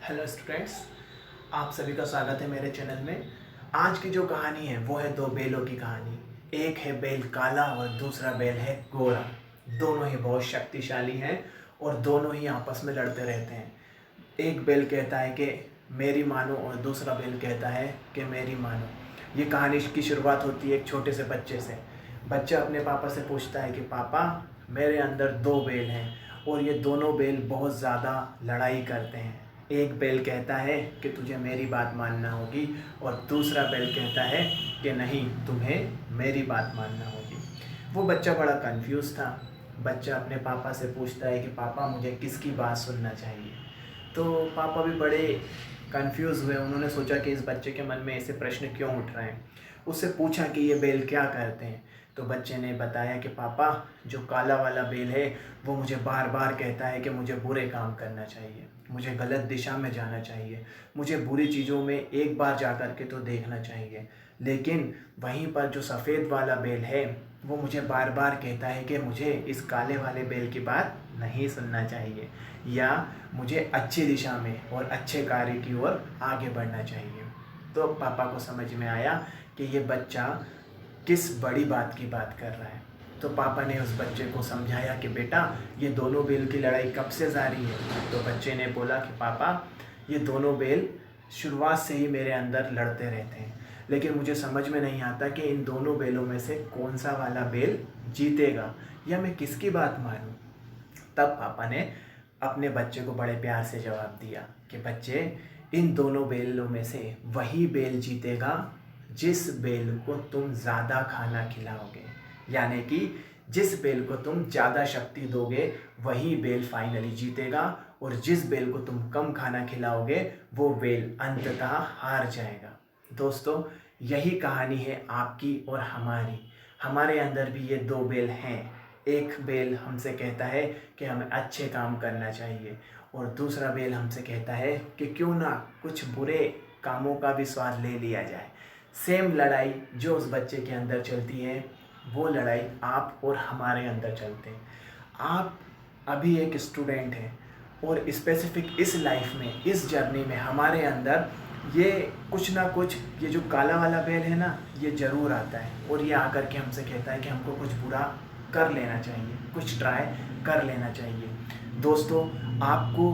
Hello students, आप सभी का स्वागत है मेरे चैनल में। आज की जो कहानी है वो है दो बैलों की कहानी। एक है बैल काला और दूसरा बैल है गोरा। दोनों ही बहुत शक्तिशाली हैं और दोनों ही आपस में लड़ते रहते हैं। एक बैल कहता है कि मेरी मानो और दूसरा बैल कहता है कि मेरी मानो। ये कहानी की शुरुआत होती है एक छोटे से बच्चे से। बच्चा अपने पापा से पूछता है कि पापा, मेरे अंदर दो बैल हैं और ये दोनों बैल बहुत ज़्यादा लड़ाई करते हैं। एक बैल कहता है कि तुझे मेरी बात मानना होगी और दूसरा बैल कहता है कि नहीं, तुम्हें मेरी बात मानना होगी। वो बच्चा बड़ा कंफ्यूज था। बच्चा अपने पापा से पूछता है कि पापा, मुझे किसकी बात सुनना चाहिए। तो पापा भी बड़े कंफ्यूज हुए। उन्होंने सोचा कि इस बच्चे के मन में ऐसे प्रश्न क्यों उठ रहे हैं। उससे पूछा कि ये बैल क्या करते हैं। तो बच्चे ने बताया कि पापा, जो काला वाला बैल है वो मुझे बार बार कहता है कि मुझे बुरे काम करना चाहिए, मुझे गलत दिशा में जाना चाहिए, मुझे बुरी चीज़ों में एक बार जा कर के तो देखना चाहिए। लेकिन वहीं पर जो सफ़ेद वाला बैल है वो मुझे बार बार कहता है कि मुझे इस काले वाले बैल की बात नहीं सुनना चाहिए, या मुझे अच्छी दिशा में और अच्छे कार्य की ओर आगे बढ़ना चाहिए। तो पापा को समझ में आया कि ये बच्चा किस बड़ी बात की बात कर रहा है। तो पापा ने उस बच्चे को समझाया कि बेटा, ये दोनों बैल की लड़ाई कब से जारी है। तो बच्चे ने बोला कि पापा, ये दोनों बैल शुरुआत से ही मेरे अंदर लड़ते रहते हैं, लेकिन मुझे समझ में नहीं आता कि इन दोनों बैलों में से कौन सा वाला बैल जीतेगा, या मैं किसकी बात मानूं। तब पापा ने अपने बच्चे को बड़े प्यार से जवाब दिया कि बच्चे, इन दोनों बैलों में से वही बैल जीतेगा जिस बैल को तुम ज़्यादा खाना खिलाओगे, यानी कि जिस बैल को तुम ज़्यादा शक्ति दोगे वही बैल फाइनली जीतेगा, और जिस बैल को तुम कम खाना खिलाओगे वो बैल अंततः हार जाएगा। दोस्तों, यही कहानी है आपकी और हमारी। हमारे अंदर भी ये दो बैल हैं। एक बैल हमसे कहता है कि हमें अच्छे काम करना चाहिए, और दूसरा बैल हमसे कहता है कि क्यों ना कुछ बुरे कामों का भी स्वाद ले लिया जाए। सेम लड़ाई जो उस बच्चे के अंदर चलती है, वो लड़ाई आप और हमारे अंदर चलते हैं। आप अभी एक स्टूडेंट हैं और स्पेसिफिक इस लाइफ में, इस जर्नी में हमारे अंदर ये कुछ ना कुछ, ये जो काला वाला बैल है ना, ये ज़रूर आता है और ये आकर के हमसे कहता है कि हमको कुछ बुरा कर लेना चाहिए, कुछ ट्राई कर लेना चाहिए। दोस्तों, आपको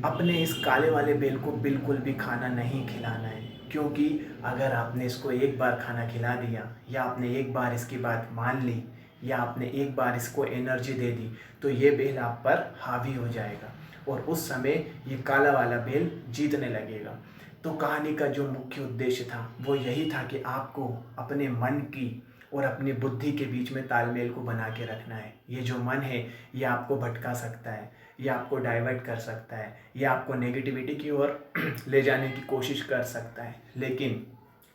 अपने इस काले वाले बैल को बिल्कुल भी खाना नहीं खिलाना है, क्योंकि अगर आपने इसको एक बार खाना खिला दिया, या आपने एक बार इसकी बात मान ली, या आपने एक बार इसको एनर्जी दे दी, तो ये बैल आप पर हावी हो जाएगा और उस समय ये काला वाला बैल जीतने लगेगा। तो कहानी का जो मुख्य उद्देश्य था वो यही था कि आपको अपने मन की और अपनी बुद्धि के बीच में तालमेल को बना के रखना है। ये जो मन है ये आपको भटका सकता है, ये आपको डाइवर्ट कर सकता है, ये आपको नेगेटिविटी की ओर ले जाने की कोशिश कर सकता है। लेकिन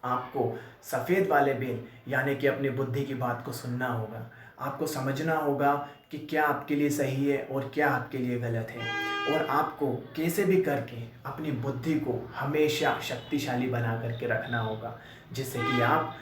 आपको सफ़ेद वाले बैल यानी कि अपनी बुद्धि की बात को सुनना होगा। आपको समझना होगा कि क्या आपके लिए सही है और क्या आपके लिए गलत है, और आपको कैसे भी करके अपनी बुद्धि को हमेशा शक्तिशाली बना करके रखना होगा, जिससे कि आप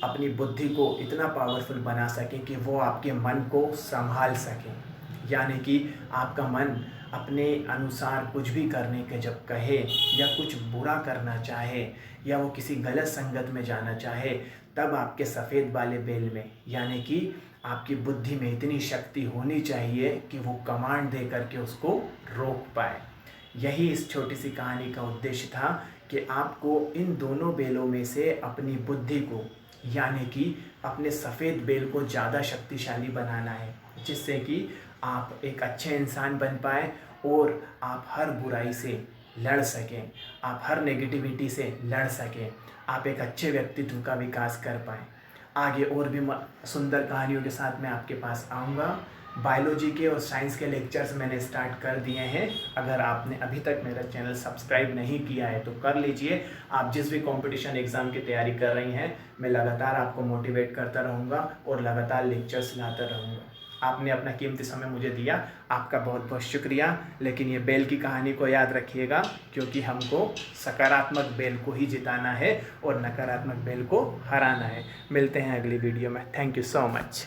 अपनी बुद्धि को इतना पावरफुल बना सकें कि वो आपके मन को संभाल सकें। यानी कि आपका मन अपने अनुसार कुछ भी करने के जब कहे, या कुछ बुरा करना चाहे, या वो किसी गलत संगत में जाना चाहे, तब आपके सफ़ेद वाले बैल में यानी कि आपकी बुद्धि में इतनी शक्ति होनी चाहिए कि वो कमांड दे करके उसको रोक पाए। यही इस छोटी सी कहानी का उद्देश्य था कि आपको इन दोनों बैलों में से अपनी बुद्धि को, यानी कि अपने सफ़ेद बैल को ज़्यादा शक्तिशाली बनाना है, जिससे कि आप एक अच्छे इंसान बन पाए और आप हर बुराई से लड़ सकें, आप हर नेगेटिविटी से लड़ सकें, आप एक अच्छे व्यक्तित्व का विकास कर पाएँ। आगे और भी सुंदर कहानियों के साथ मैं आपके पास आऊँगा। बायोलॉजी के और साइंस के लेक्चर्स मैंने स्टार्ट कर दिए हैं। अगर आपने अभी तक मेरा चैनल सब्सक्राइब नहीं किया है तो कर लीजिए। आप जिस भी कंपटीशन एग्ज़ाम की तैयारी कर रही हैं, मैं लगातार आपको मोटिवेट करता रहूँगा और लगातार लेक्चर्स लाता रहूँगा। आपने अपना कीमती समय मुझे दिया, आपका बहुत बहुत शुक्रिया। लेकिन ये बैल की कहानी को याद रखिएगा, क्योंकि हमको सकारात्मक बैल को ही जिताना है और नकारात्मक बैल को हराना है। मिलते हैं अगली वीडियो में। Thank you so much.